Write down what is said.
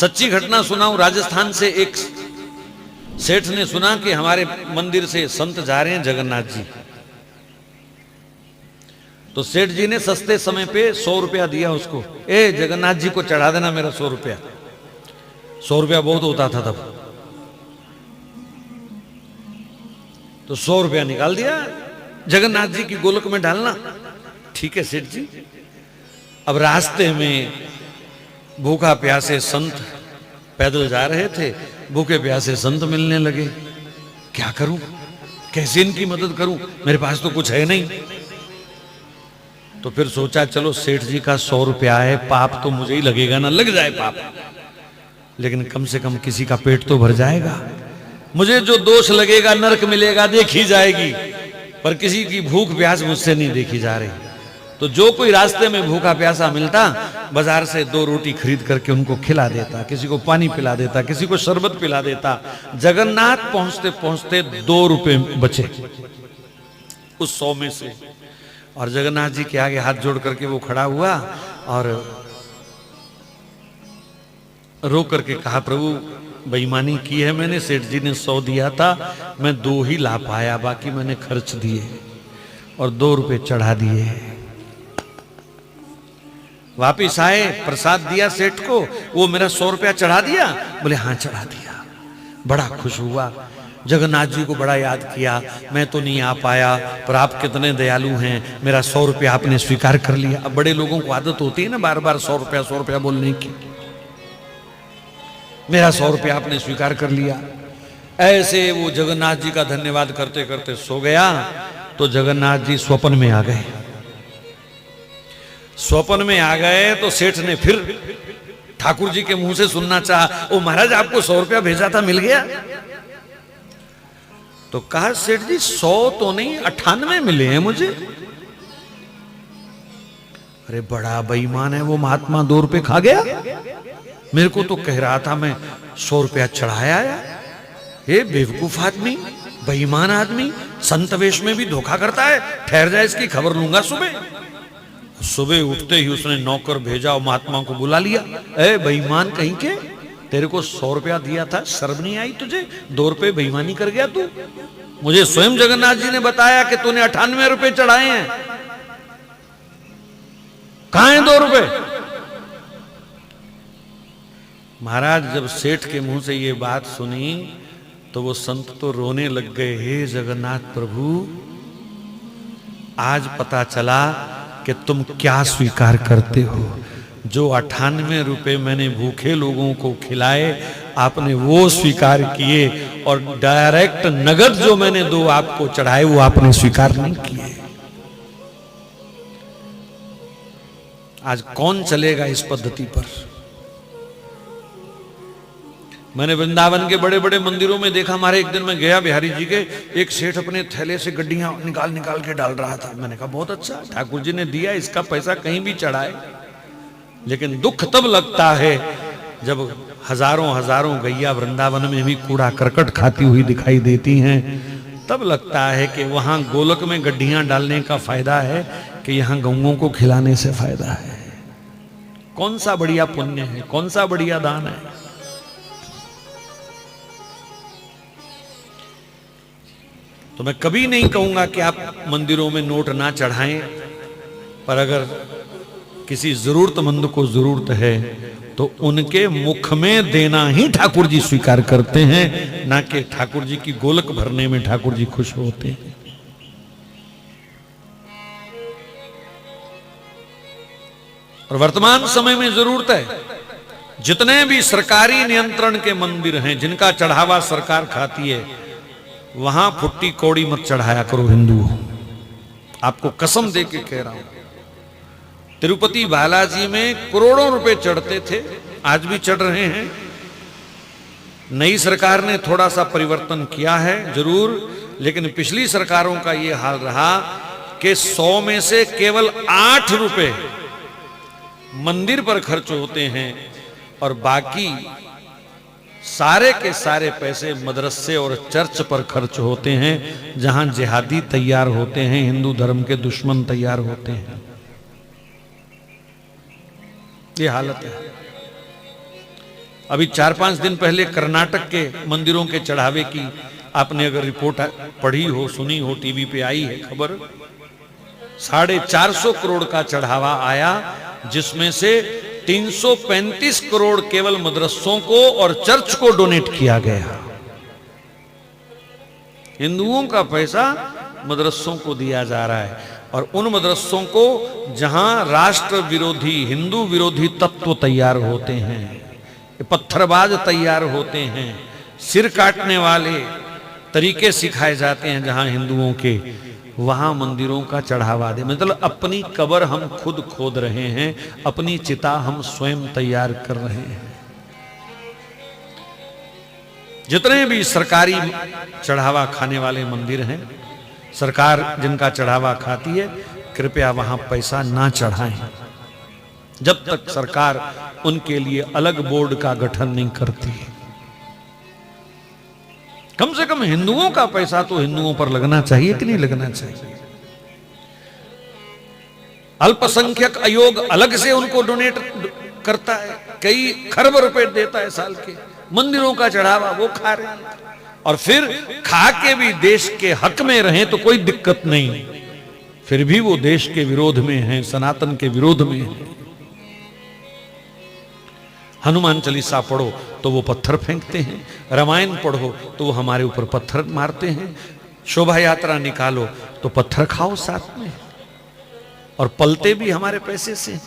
सच्ची घटना सुनाऊं। राजस्थान से एक सेठ ने सुना कि हमारे मंदिर से संत जा रहे हैं जगन्नाथ जी। तो सेठ जी ने सस्ते समय पे 100 रुपया दिया उसको, ए जगन्नाथ जी को चढ़ा देना मेरा 100 रुपया। 100 रुपया बहुत होता था तब। तो 100 रुपया निकाल दिया, जगन्नाथ जी की गोलक में डालना। ठीक है सेठ जी। अब रास्ते में भूखा प्यासे संत पैदल जा रहे थे, भूखे प्यासे संत मिलने लगे। क्या करूं, कैसे इनकी मदद करूं, मेरे पास तो कुछ है नहीं। तो फिर सोचा चलो सेठ जी का 100 रुपया है, पाप तो मुझे ही लगेगा ना, लग जाए पाप, लेकिन कम से कम किसी का पेट तो भर जाएगा। मुझे जो दोष लगेगा, नरक मिलेगा, देखी जाएगी, पर किसी की भूख प्यास मुझसे नहीं देखी जा रही। तो जो कोई रास्ते में भूखा प्यासा मिलता, बाजार से 2 रोटी खरीद करके उनको खिला देता, किसी को पानी पिला देता, किसी को शरबत पिला देता। जगन्नाथ पहुंचते पहुंचते 2 रुपए बचे उस 100 में से। और जगन्नाथ जी के आगे हाथ जोड़ करके वो खड़ा हुआ और रो करके कहा, प्रभु बेईमानी की है मैंने, सेठ जी ने 100 दिया था, मैं 2 ही ला पाया, बाकी मैंने खर्च दिए और 2 रुपए चढ़ा दिए। वापिस आए, प्रसाद दिया सेठ को, वो मेरा 100 रुपया चढ़ा दिया? बोले हाँ चढ़ा दिया। बड़ा खुश हुआ, जगन्नाथ जी को बड़ा याद किया, मैं तो नहीं आ पाया, पर आप कितने दयालु हैं, मेरा 100 रुपया आपने स्वीकार कर लिया। अब बड़े लोगों को आदत होती है ना बार बार 100 रुपया बोलने की। मेरा 100 रुपया आपने स्वीकार कर लिया। ऐसे वो जगन्नाथ जी का धन्यवाद करते करते सो गया। तो जगन्नाथ जी स्वप्न में आ गए। स्वप्न में आ गए तो सेठ ने फिर ठाकुर जी के मुंह से सुनना चाहा, ओ महाराज आपको 100 रुपया भेजा था, मिल गया? तो कहा सेठ जी 100 तो नहीं 98 मिले हैं मुझे। अरे बड़ा बेईमान है वो महात्मा, 2 रुपए खा गया। मेरे को तो कह रहा था मैं 100 रुपया चढ़ाया आया। ये बेवकूफ आदमी, बेईमान आदमी, संत वेश में भी धोखा करता है। ठहर जाए, इसकी खबर लूंगा सुबह। सुबह उठते ही उसने नौकर भेजा और महात्मा को बुला लिया। ए बेईमान कहीं के, तेरे को 100 रुपया दिया था, शर्म नहीं आई तुझे? 2 रुपए बेईमानी कर गया तू। मुझे स्वयं जगन्नाथ जी ने बताया कि तूने 98 रुपए चढ़ाए हैं। कहां है 2 रुपए? महाराज जब सेठ के मुंह से ये बात सुनी तो वो संत तो रोने लग गए। हे जगन्नाथ प्रभु, आज पता चला कि तुम क्या स्वीकार करते हो। जो 98 रुपए मैंने भूखे लोगों को खिलाए, आपने वो स्वीकार किए, और डायरेक्ट नगद जो मैंने 2 आपको चढ़ाए वो आपने स्वीकार नहीं किए। आज कौन चलेगा इस पद्धति पर? मैंने वृंदावन के बड़े बड़े मंदिरों में देखा। हमारे एक दिन मैं गया बिहारी जी के, एक सेठ अपने थैले से गड्डियां निकाल निकाल के डाल रहा था। मैंने कहा बहुत अच्छा, ठाकुर जी ने दिया, इसका पैसा कहीं भी चढ़ाए। लेकिन दुख तब लगता है जब हजारों हजारों गैया वृंदावन में भी कूड़ा करकट खाती हुई दिखाई देती हैं। तब लगता है कि वहां गोलक में गड्डियां डालने का फायदा है कि यहां गौओं को खिलाने से फायदा है। कौन सा बढ़िया पुण्य है, कौन सा बढ़िया दान है? तो मैं कभी नहीं कहूंगा कि आप मंदिरों में नोट ना चढ़ाएं, पर अगर किसी जरूरतमंद को जरूरत है तो उनके मुख में देना ही ठाकुर जी स्वीकार करते हैं, ना कि ठाकुर जी की गोलक भरने में ठाकुर जी खुश होते हैं। और वर्तमान समय में जरूरत है, जितने भी सरकारी नियंत्रण के मंदिर हैं जिनका चढ़ावा सरकार खाती है, वहां फुट्टी कौड़ी मत चढ़ाया करो हिंदुओं। आपको कसम दे के कह रहा हूं, तिरुपति बालाजी में करोड़ों रुपए चढ़ते थे, आज भी चढ़ रहे हैं। नई सरकार ने थोड़ा सा परिवर्तन किया है जरूर, लेकिन पिछली सरकारों का यह हाल रहा कि 100 में से केवल 8 रुपए मंदिर पर खर्च होते हैं और बाकी सारे के सारे पैसे मदरसे और चर्च पर खर्च होते हैं, जहां जिहादी तैयार होते हैं, हिंदू धर्म के दुश्मन तैयार होते हैं। ये हालत है। अभी 4-5 दिन पहले कर्नाटक के मंदिरों के चढ़ावे की आपने अगर रिपोर्ट पढ़ी हो, सुनी हो, टीवी पे आई है खबर, 450 करोड़ का चढ़ावा आया, जिसमें से 335 करोड़ केवल मदरसों को और चर्च को डोनेट किया गया। हिंदुओं का पैसा मदरसों को दिया जा रहा है, और उन मदरसों को जहां राष्ट्र विरोधी, हिंदू विरोधी तत्व तैयार होते हैं, पत्थरबाज तैयार होते हैं, सिर काटने वाले तरीके सिखाए जाते हैं जहां हिंदुओं के, वहां मंदिरों का चढ़ावा दे। मतलब अपनी कब्र हम खुद खोद रहे हैं, अपनी चिता हम स्वयं तैयार कर रहे हैं। जितने भी सरकारी चढ़ावा खाने वाले मंदिर हैं, सरकार जिनका चढ़ावा खाती है, कृपया वहां पैसा ना चढ़ाएं जब तक सरकार उनके लिए अलग बोर्ड का गठन नहीं करती है। कम से कम हिंदुओं का पैसा तो हिंदुओं पर लगना चाहिए कि नहीं लगना चाहिए। अल्पसंख्यक आयोग अलग से उनको डोनेट करता है, कई खरब रुपए देता है साल के, मंदिरों का चढ़ावा वो खा रहे हैं, और फिर खा के भी देश के हक में रहें तो कोई दिक्कत नहीं, फिर भी वो देश के विरोध में हैं, सनातन के विरोध में हैं। हनुमान चालीसा पढ़ो तो वो पत्थर फेंकते हैं, रामायण पढ़ो तो वो हमारे ऊपर पत्थर मारते हैं, शोभा यात्रा निकालो तो पत्थर खाओ साथ में, और पलते भी हमारे पैसे से।